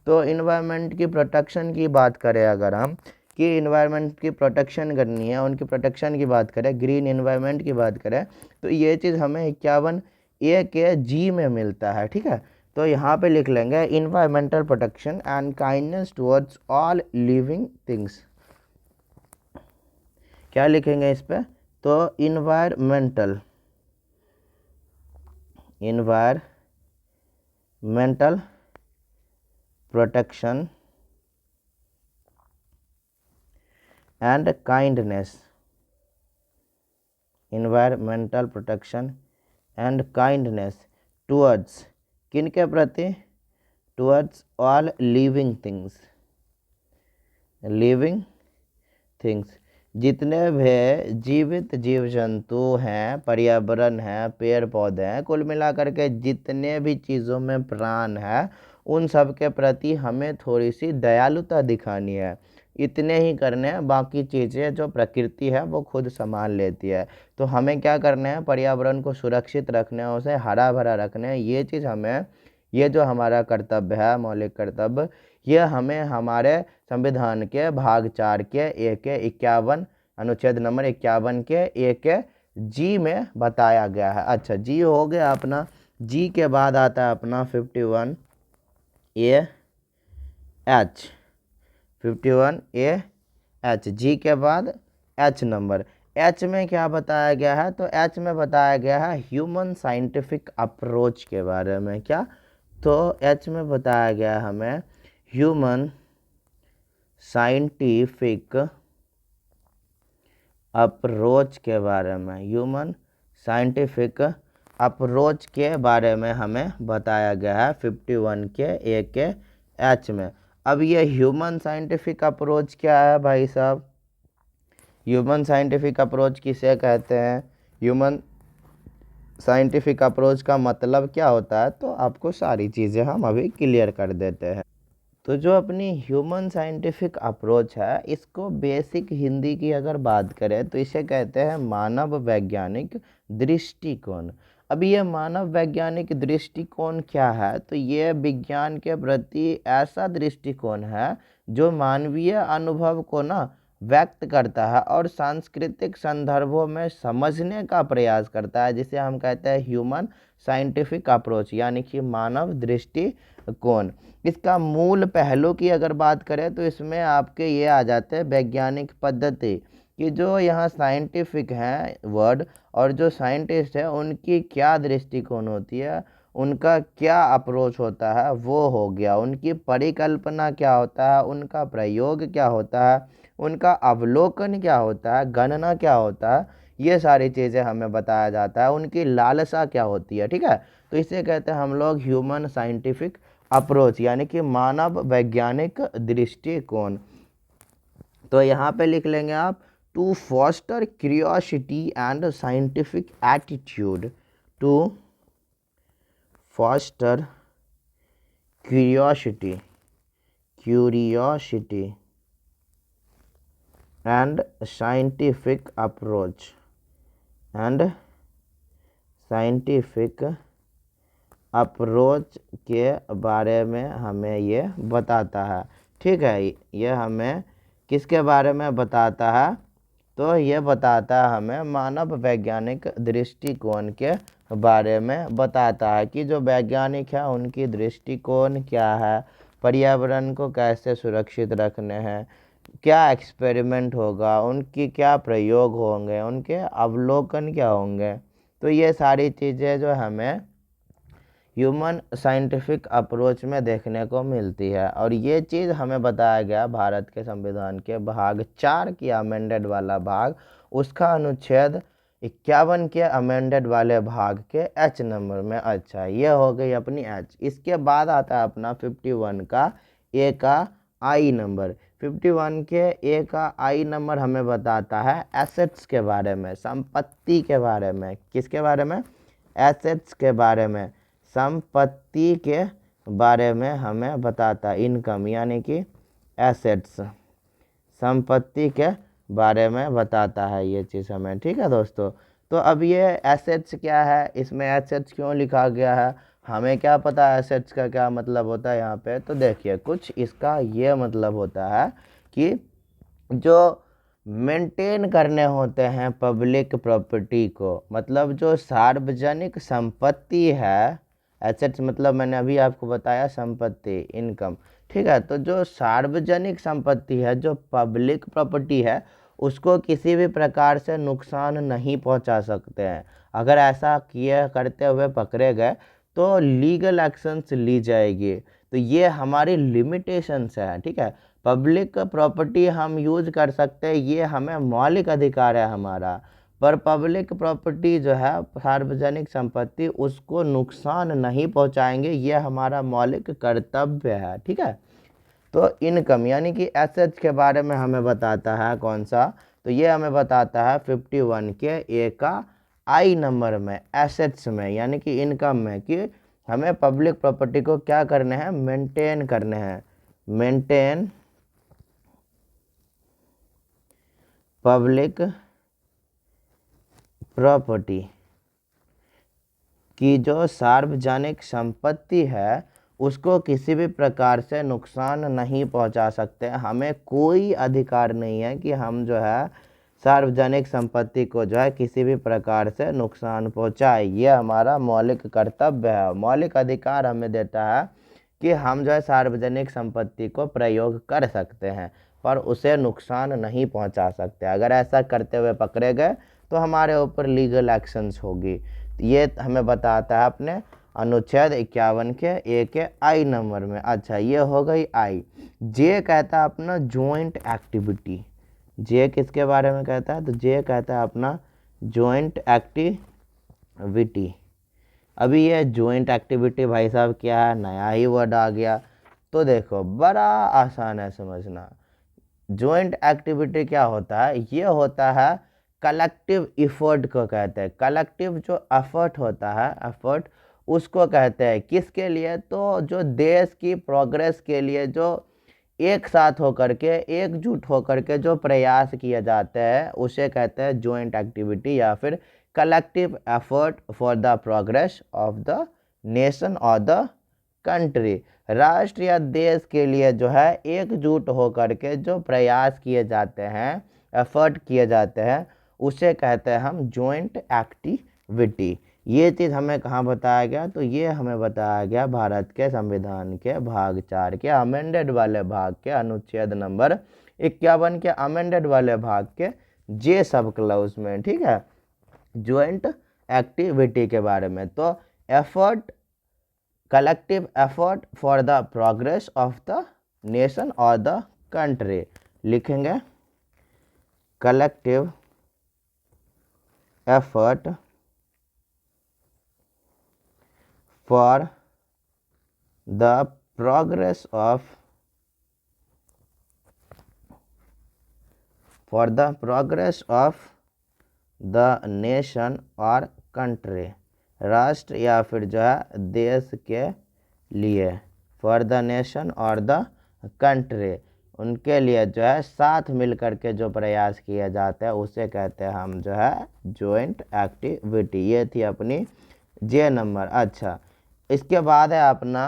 तो इन्वायरमेंट की प्रोटेक्शन की बात करें अगर हम, कि इन्वायरमेंट की प्रोटेक्शन करनी है, उनकी प्रोटेक्शन की बात करें, ग्रीन इन्वायरमेंट की बात करें, तो ये चीज़ हमें 51 ए के जी में मिलता है, ठीक है। तो यहाँ पे लिख लेंगे environmental protection and kindness towards all living things. क्या लिखेंगे इस पे? तो environmental protection and kindness, environmental protection and kindness towards, किन के प्रति? टुवर्ड्स ऑल लिविंग थिंग्स, जितने भी जीवित जीव जंतु हैं, पर्यावरण है, पेड़ पौधे हैं, कुल मिलाकर के जितने भी चीज़ों में प्राण है, उन सब के प्रति हमें थोड़ी सी दयालुता दिखानी है। इतने ही करने हैं, बाकी चीज़ें जो प्रकृति है वो खुद संभाल लेती है। तो हमें क्या करना है? पर्यावरण को सुरक्षित रखना है, उसे हरा भरा रखना है। ये चीज़ हमें, ये जो हमारा कर्तव्य है, मौलिक कर्तव्य, ये हमें हमारे संविधान के भाग 4 के ए के 51 अनुच्छेद नंबर 51 के ए के जी में बताया गया है। अच्छा, जी हो गया अपना। जी के बाद आता है अपना 51 ए एच, 51 ए एच। जी के बाद एच नंबर, एच में क्या बताया गया है? तो एच में बताया गया है ह्यूमन साइंटिफिक अप्रोच के बारे में। क्या? तो एच में बताया गया हमें ह्यूमन साइंटिफिक अप्रोच के बारे में, ह्यूमन साइंटिफिक अप्रोच के बारे में हमें बताया गया है 51 के ए के एच में। अब ये ह्यूमन साइंटिफिक अप्रोच क्या है भाई साहब? ह्यूमन साइंटिफिक अप्रोच किसे कहते हैं? ह्यूमन साइंटिफिक अप्रोच का मतलब क्या होता है? तो आपको सारी चीज़ें हम अभी क्लियर कर देते हैं। तो जो अपनी ह्यूमन साइंटिफिक अप्रोच है, इसको बेसिक हिंदी की अगर बात करें तो इसे कहते हैं मानव वैज्ञानिक दृष्टिकोण। अब ये मानव वैज्ञानिक दृष्टिकोण क्या है? तो ये विज्ञान के प्रति ऐसा दृष्टिकोण है जो मानवीय अनुभव को ना व्यक्त करता है और सांस्कृतिक संदर्भों में समझने का प्रयास करता है, जिसे हम कहते हैं ह्यूमन साइंटिफिक अप्रोच, यानी कि मानव दृष्टिकोण। इसका मूल पहलू की अगर बात करें तो इसमें आपके ये आ जाते हैं वैज्ञानिक पद्धति, कि जो यहाँ साइंटिफिक है वर्ड, और जो साइंटिस्ट है उनकी क्या दृष्टिकोण होती है, उनका क्या अप्रोच होता है, वो हो गया। उनकी परिकल्पना क्या होता है, उनका प्रयोग क्या होता है, उनका अवलोकन क्या होता है, गणना क्या होता है, ये सारी चीज़ें हमें बताया जाता है। उनकी लालसा क्या होती है, ठीक है। तो इसे कहते हैं हम लोग ह्यूमन साइंटिफिक अप्रोच, यानी कि मानव वैज्ञानिक दृष्टिकोण। तो यहाँ पे लिख लेंगे आप, to foster curiosity and scientific attitude, to foster curiosity and scientific approach and scientific approach के बारे में हमें ये बताता है। ठीक है, ये हमें किसके बारे में बताता है? तो ये बताता है हमें मानव वैज्ञानिक दृष्टिकोण के बारे में बताता है कि जो वैज्ञानिक है उनकी दृष्टिकोण क्या है, पर्यावरण को कैसे सुरक्षित रखने हैं, क्या एक्सपेरिमेंट होगा, उनकी क्या प्रयोग होंगे, उनके अवलोकन क्या होंगे। तो ये सारी चीज़ें जो हमें ह्यूमन साइंटिफिक अप्रोच में देखने को मिलती है। और ये चीज़ हमें बताया गया भारत के संविधान के भाग 4 की अमेंडेड वाला भाग, उसका अनुच्छेद 51 के अमेंडेड वाले भाग के एच नंबर में। अच्छा, ये हो गई अपनी एच। इसके बाद आता है अपना 51 का ए का आई नंबर। 51 के ए का आई नंबर हमें बताता है एसेट्स के बारे में, संपत्ति के बारे में। किसके बारे में? एसेट्स के बारे में, संपत्ति के बारे में हमें बताता है। इनकम यानी कि एसेट्स, संपत्ति के बारे में बताता है ये चीज़ हमें। ठीक है दोस्तों, तो अब ये एसेट्स क्या है, इसमें एसेट्स क्यों लिखा गया है, हमें क्या पता है एसेट्स का क्या मतलब होता है यहाँ पे? तो देखिए, कुछ इसका ये मतलब होता है कि जो मेंटेन करने होते हैं पब्लिक प्रॉपर्टी को, मतलब जो सार्वजनिक संपत्ति है। एसेट्स मतलब मैंने अभी आपको बताया संपत्ति, इनकम। ठीक है, तो जो सार्वजनिक संपत्ति है, जो पब्लिक प्रॉपर्टी है, उसको किसी भी प्रकार से नुकसान नहीं पहुंचा सकते हैं। अगर ऐसा किए करते हुए पकड़े गए तो लीगल एक्शंस ली जाएगी। तो ये हमारी लिमिटेशंस है। ठीक है, पब्लिक प्रॉपर्टी हम यूज कर सकते हैं, ये हमें मौलिक अधिकार है हमारा। पर पब्लिक प्रॉपर्टी जो है, सार्वजनिक संपत्ति, उसको नुकसान नहीं पहुंचाएंगे, ये हमारा मौलिक कर्तव्य है। ठीक है, तो इनकम यानी कि एसेट्स के बारे में हमें बताता है कौन सा? तो ये हमें बताता है 51 के ए का आई नंबर में, एसेट्स में यानी कि इनकम में, कि हमें पब्लिक प्रॉपर्टी को क्या करने हैं? मेंटेन करने हैं। मेंटेन पब्लिक प्रॉपर्टी की जो सार्वजनिक संपत्ति है, उसको किसी भी प्रकार से नुकसान नहीं पहुंचा सकते। हमें कोई अधिकार नहीं है कि हम जो है सार्वजनिक संपत्ति को जो है किसी भी प्रकार से नुकसान पहुंचाए। ये हमारा मौलिक कर्तव्य है। मौलिक अधिकार हमें देता है कि हम जो है सार्वजनिक संपत्ति को प्रयोग कर सकते हैं, पर उसे नुकसान नहीं पहुंचा सकते। अगर ऐसा करते हुए पकड़े गए तो हमारे ऊपर लीगल एक्शंस होगी। ये हमें बताता है अपने अनुच्छेद 51 के ए के आई नंबर में। अच्छा, ये हो गई आई। जे कहता है अपना जॉइंट एक्टिविटी। जे किसके बारे में कहता है? तो जे कहता है अपना जॉइंट एक्टिविटी। अभी ये जॉइंट एक्टिविटी भाई साहब क्या है? नया ही वर्ड आ गया। तो देखो, बड़ा आसान है समझना। जॉइंट एक्टिविटी क्या होता है? ये होता है कलेक्टिव इफर्ट को कहते हैं। कलेक्टिव जो एफर्ट होता है, एफर्ट, उसको कहते हैं। किसके लिए? तो जो देश की प्रोग्रेस के लिए जो एक साथ होकर के, एकजुट होकर के जो प्रयास किए जाते हैं, उसे कहते हैं जॉइंट एक्टिविटी या फिर collective effort for the progress of the nation और द कंट्री। राष्ट्र या देश के लिए जो है एकजुट होकर के जो प्रयास किए जाते हैं, एफर्ट किए जाते हैं, उसे कहते हैं हम जॉइंट एक्टिविटी। ये चीज़ हमें कहाँ बताया गया? तो ये हमें बताया गया भारत के संविधान के भाग 4 के अमेंडेड वाले भाग के अनुच्छेद नंबर 51 के अमेंडेड वाले भाग के जे सब क्लाउज में। ठीक है, जॉइंट एक्टिविटी के बारे में। तो effort, collective effort for the progress of the nation और द कंट्री, लिखेंगे collective effort for the progress of the nation और कंट्री, राष्ट्र या फिर जो है देश के लिए, फॉर द नेशन और द कंट्री। उनके लिए जो है साथ मिल करके जो प्रयास किया जाता है उसे कहते हैं हम जो है जॉइंट एक्टिविटी। ये थी अपनी जे नंबर। अच्छा, इसके बाद है अपना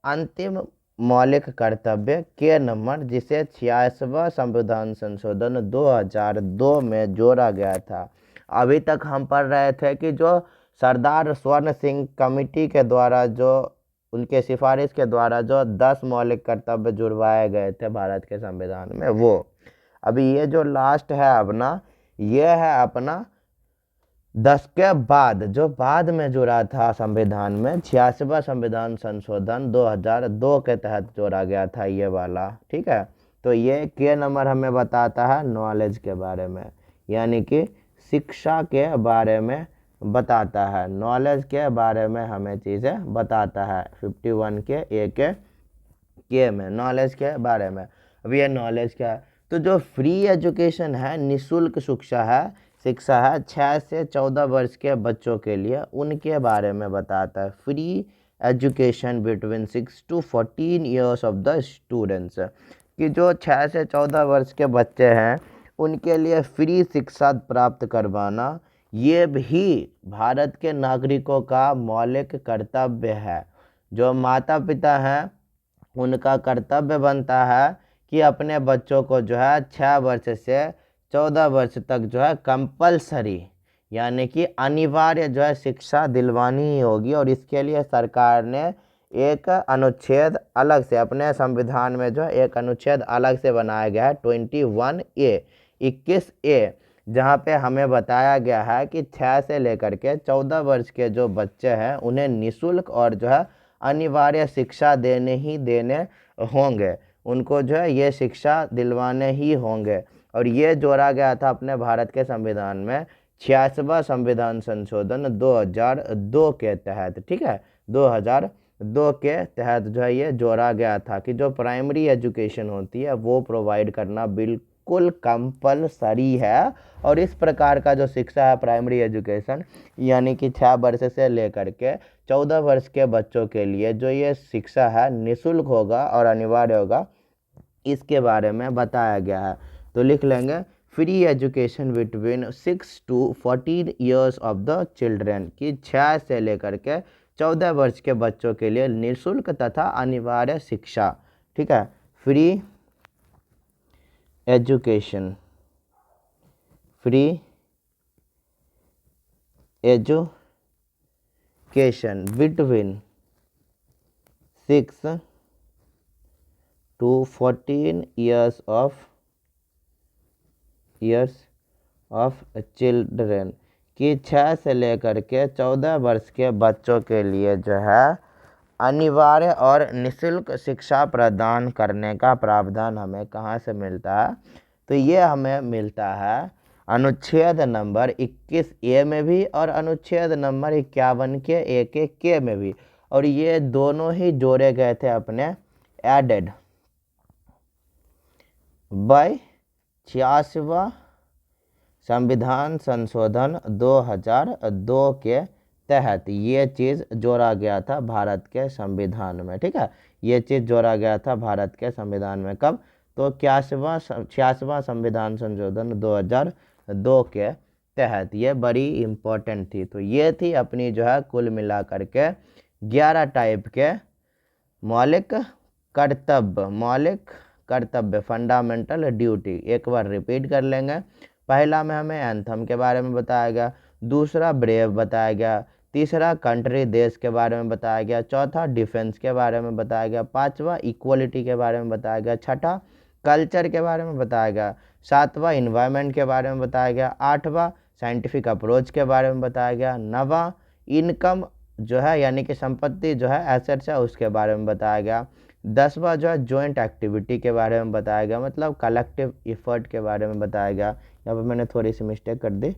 अंतिम मौलिक कर्तव्य के नंबर, जिसे 86वां संविधान संशोधन 2002 में जोड़ा गया था। अभी तक हम पढ़ रहे थे कि जो सरदार स्वर्ण सिंह कमेटी के द्वारा जो उनके सिफारिश के द्वारा जो 10 मौलिक कर्तव्य जुड़वाए गए थे भारत के संविधान में, वो अभी ये जो लास्ट है अपना, ये है अपना 10 के बाद जो बाद में जुड़ा था संविधान में, 86वां संविधान संशोधन 2002 के तहत जोड़ा गया था ये वाला। ठीक है, तो ये के नंबर हमें बताता है नॉलेज के बारे में, यानी कि शिक्षा के बारे में बताता है, नॉलेज के बारे में हमें चीज़ें बताता है। 51 के ए के में नॉलेज के बारे में। अब ये नॉलेज क्या है, तो जो फ्री एजुकेशन है, निःशुल्क शिक्षा है 6 से 14 वर्ष के बच्चों के लिए, उनके बारे में बताता है। Free education between 6 to 14 years of the students, कि जो 6 से 14 वर्ष के बच्चे हैं उनके लिए फ्री शिक्षा प्राप्त करवाना, ये भी भारत के नागरिकों का मौलिक कर्तव्य है। जो माता पिता हैं उनका कर्तव्य बनता है कि अपने बच्चों को जो है 6 वर्ष से 14 वर्ष तक जो है कंपलसरी, यानी कि अनिवार्य जो है शिक्षा दिलवानी ही होगी। और इसके लिए सरकार ने एक अनुच्छेद अलग से अपने संविधान में जो एक अनुच्छेद अलग से बनाया गया है 21A, जहाँ पे हमें बताया गया है कि 6 से लेकर के 14 वर्ष के जो बच्चे हैं उन्हें निःशुल्क और जो है अनिवार्य शिक्षा देने ही देने होंगे, उनको जो है ये शिक्षा दिलवाने ही होंगे। और ये जोड़ा गया था अपने भारत के संविधान में 86वां संविधान संशोधन 2002 के तहत। ठीक है, 2002 के तहत जो है ये जोड़ा गया था कि जो प्राइमरी एजुकेशन होती है वो प्रोवाइड करना बिल्कुल कंपलसरी है। और इस प्रकार का जो शिक्षा है प्राइमरी एजुकेशन, यानी कि 6 वर्ष से लेकर के 14 वर्ष के बच्चों के लिए जो ये शिक्षा है निःशुल्क होगा और अनिवार्य होगा, इसके बारे में बताया गया है। तो लिख लेंगे free education between 6 to 14 years of the children, कि 6 से लेकर के 14 वर्ष के बच्चों के लिए निःशुल्क तथा अनिवार्य शिक्षा। ठीक है, free education, free education between 6 to 14 years of children, कि 6 से लेकर के 14 वर्ष के बच्चों के लिए जो है अनिवार्य और निःशुल्क शिक्षा प्रदान करने का प्रावधान हमें कहाँ से मिलता है, तो ये हमें मिलता है अनुच्छेद नंबर 21A में भी और अनुच्छेद नंबर 51 के A के में भी। और ये दोनों ही जोड़े गए थे अपने एडेड बाय 86वां संविधान संशोधन 2002 के तहत ये चीज़ जोड़ा गया था भारत के संविधान में। ठीक है, ये चीज़ जोड़ा गया था भारत के संविधान में कब, तो 86वां संविधान संशोधन 2002 के तहत। ये बड़ी इम्पोर्टेंट थी। तो ये थी अपनी जो है कुल मिला करके 11 टाइप के मौलिक कर्तव्य फंडामेंटल ड्यूटी। एक बार रिपीट कर लेंगे। पहला में हमें एंथम के बारे में बताया गया, दूसरा ब्रेव बताया गया, तीसरा कंट्री देश के बारे में बताया गया, चौथा डिफेंस के बारे में बताया गया, पांचवा इक्वलिटी के बारे में बताया गया, छठा कल्चर के बारे में बताया गया, सातवां इन्वायरमेंट के बारे में बताया गया, आठवां साइंटिफिक अप्रोच के बारे में बताया गया, नवा इनकम जो है यानी कि संपत्ति जो है एसेट्स है उसके बारे में बताया गया, 10वां जो है जॉइंट एक्टिविटी के बारे में बताया गया, मतलब कलेक्टिव एफर्ट के बारे में बताया गया। यहाँ पर मैंने थोड़ी सी मिस्टेक कर दी,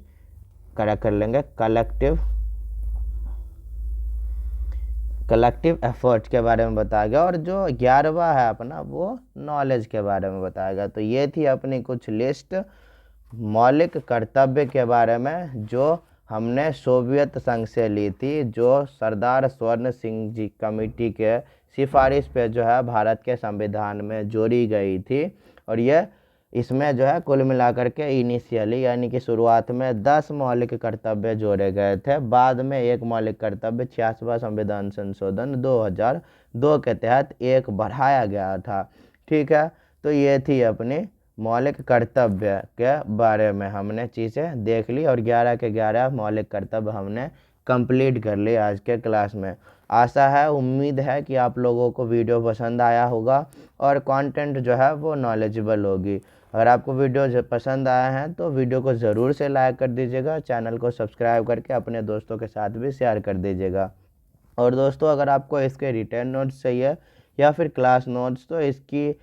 करेक्ट कर लेंगे, कलेक्टिव एफर्ट के बारे में बताया गया। और जो 11वां है अपना वो नॉलेज के बारे में बताया गया। तो ये थी अपनी कुछ लिस्ट मौलिक कर्तव्य के बारे में जो हमने सोवियत संघ से ली थी, जो सरदार स्वर्ण सिंह जी कमेटी के सिफारिश पे जो है भारत के संविधान में जोड़ी गई थी। और ये इसमें जो है कुल मिलाकर के इनिशियली यानी कि शुरुआत में 10 मौलिक कर्तव्य जोड़े गए थे, बाद में एक मौलिक कर्तव्य 86वां संविधान संशोधन 2002 के तहत एक बढ़ाया गया था। ठीक है, तो ये थी अपनी मौलिक कर्तव्य के बारे में हमने चीज़ें देख ली और 11 के 11 मौलिक कर्तव्य हमने कंप्लीट कर ली आज के क्लास में। आशा है, उम्मीद है कि आप लोगों को वीडियो पसंद आया होगा और कंटेंट जो है वो नॉलेजेबल होगी। अगर आपको वीडियो पसंद आया है तो वीडियो को ज़रूर से लाइक कर दीजिएगा, चैनल को सब्सक्राइब करके अपने दोस्तों के साथ भी शेयर कर दीजिएगा। और दोस्तों, अगर आपको इसके रिटर्न नोट्स चाहिए या फिर क्लास नोट्स, तो इसकी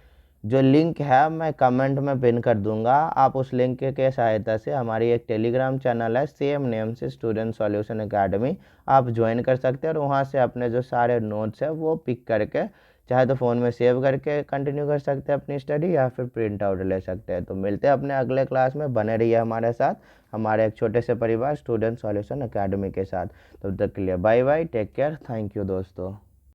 जो लिंक है मैं कमेंट में पिन कर दूंगा। आप उस लिंक के सहायता से हमारी एक टेलीग्राम चैनल है सेम नेम से स्टूडेंट सॉल्यूशन एकेडमी, आप ज्वाइन कर सकते हैं और वहाँ से अपने जो सारे नोट्स है वो पिक करके चाहे तो फ़ोन में सेव करके कंटिन्यू कर सकते हैं अपनी स्टडी या फिर प्रिंट आउट ले सकते हैं। तो मिलते हैं अपने अगले क्लास में, बने रहिए हमारे साथ, हमारे एक छोटे से परिवार स्टूडेंट सॉल्यूशन एकेडमी के साथ। तब तक के लिए bye bye, take care, thank you दोस्तों।